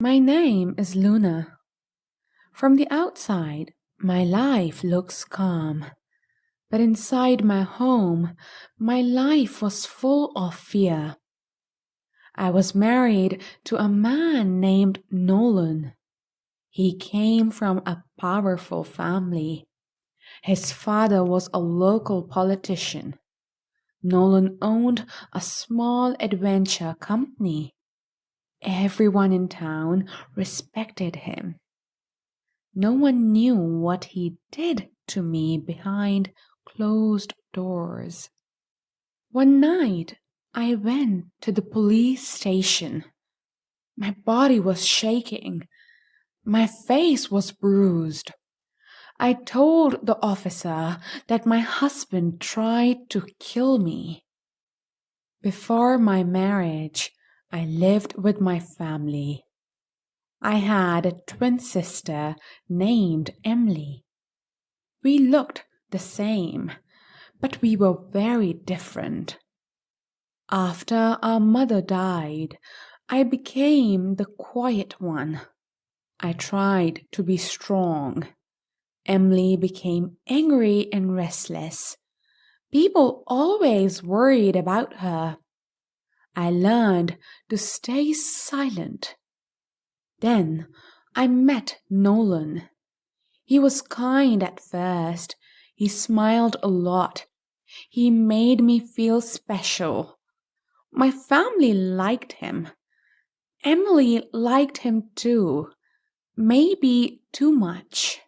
My name is Luna. From the outside, my life looks calm. But inside my home, my life was full of fear. I was married to a man named Nolan. He came from a powerful family. His father was a local politician. Nolan owned a small adventure company. Everyone in town respected him. No one knew what he did to me behind closed doors. One night, I went to the police station. My body was shaking. My face was bruised. I told the officer that my husband tried to kill me. Before my marriage, I lived with my family. I had a twin sister named Emily. We looked the same, but we were very different. After our mother died, I became the quiet one. I tried to be strong. Emily became angry and restless. People always worried about her. I learned to stay silent. Then I met Nolan. He was kind at first. He smiled a lot. He made me feel special. My family liked him. Emily liked him too. Maybe too much.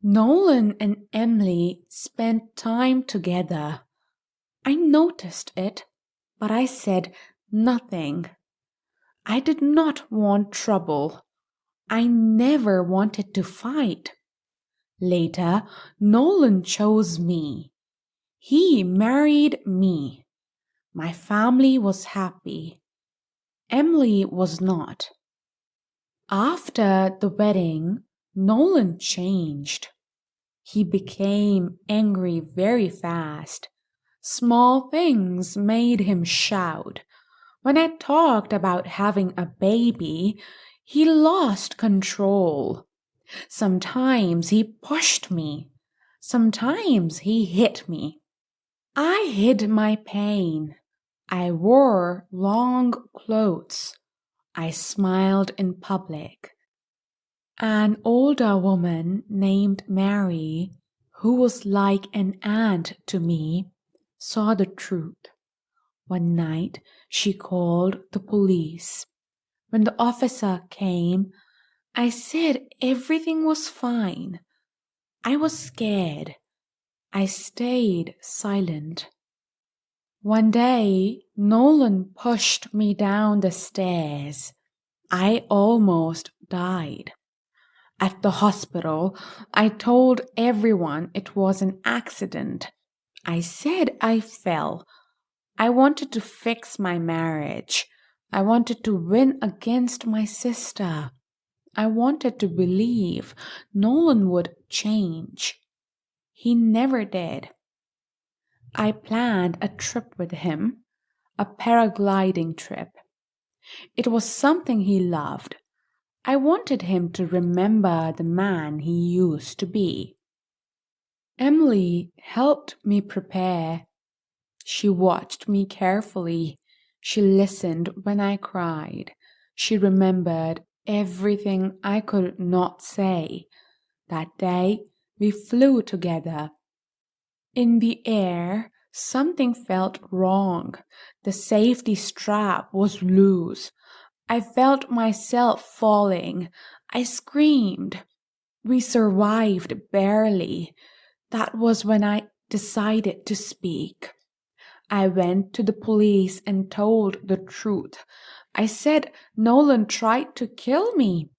Nolan and Emily spent time together. I noticed it, but I said nothing. I did not want trouble. I never wanted to fight. Later, Nolan chose me. He married me. My family was happy. Emily was not. After the wedding, Nolan changed. He became angry very fast. Small things made him shout. When I talked about having a baby, he lost control. Sometimes he pushed me. Sometimes he hit me. I hid my pain. I wore long clothes. I smiled in public. An older woman named Mary, who was like an aunt to me, saw the truth. One night, she called the police. When the officer came, I said everything was fine. I was scared. I stayed silent. One day, Nolan pushed me down the stairs. I almost died. At the hospital, I told everyone it was an accident. I said I fell. I wanted to fix my marriage. I wanted to win against my sister. I wanted to believe Nolan would change. He never did. I planned a trip with him, a paragliding trip. It was something he loved. I wanted him to remember the man he used to be. Emily helped me prepare. She watched me carefully. She listened when I cried. She remembered everything I could not say. That day, we flew together. In the air, something felt wrong. The safety strap was loose. I felt myself falling. I screamed. We survived barely. That was when I decided to speak. I went to the police and told the truth. I said Nolan tried to kill me.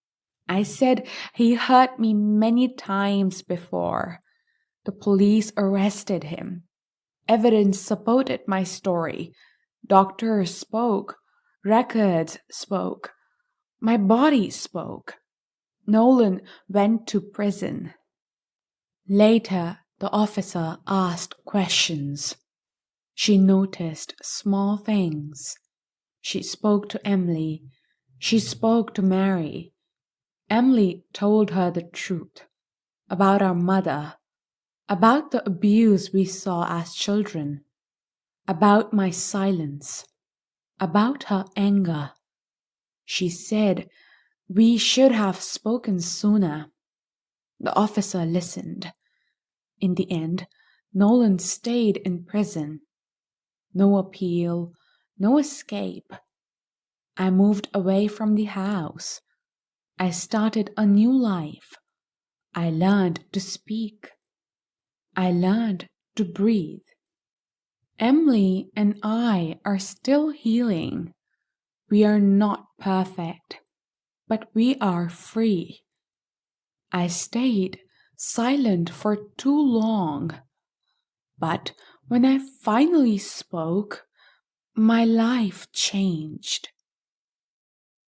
I said he hurt me many times before. The police arrested him. Evidence supported my story. Doctors spoke. Records spoke. My body spoke. Nolan went to prison. Later, the officer asked questions. She noticed small things. She spoke to Emily. She spoke to Mary. Emily told her the truth about our mother, about the abuse we saw as children, about my silence, about her anger. She said we should have spoken sooner. The officer listened. In the end, Nolan stayed in prison. No appeal, no escape. I moved away from the house. I started a new life. I learned to speak. I learned to breathe. Emily and I are still healing. We are not perfect, but we are free. I stayed silent for too long, but when I finally spoke, my life changed.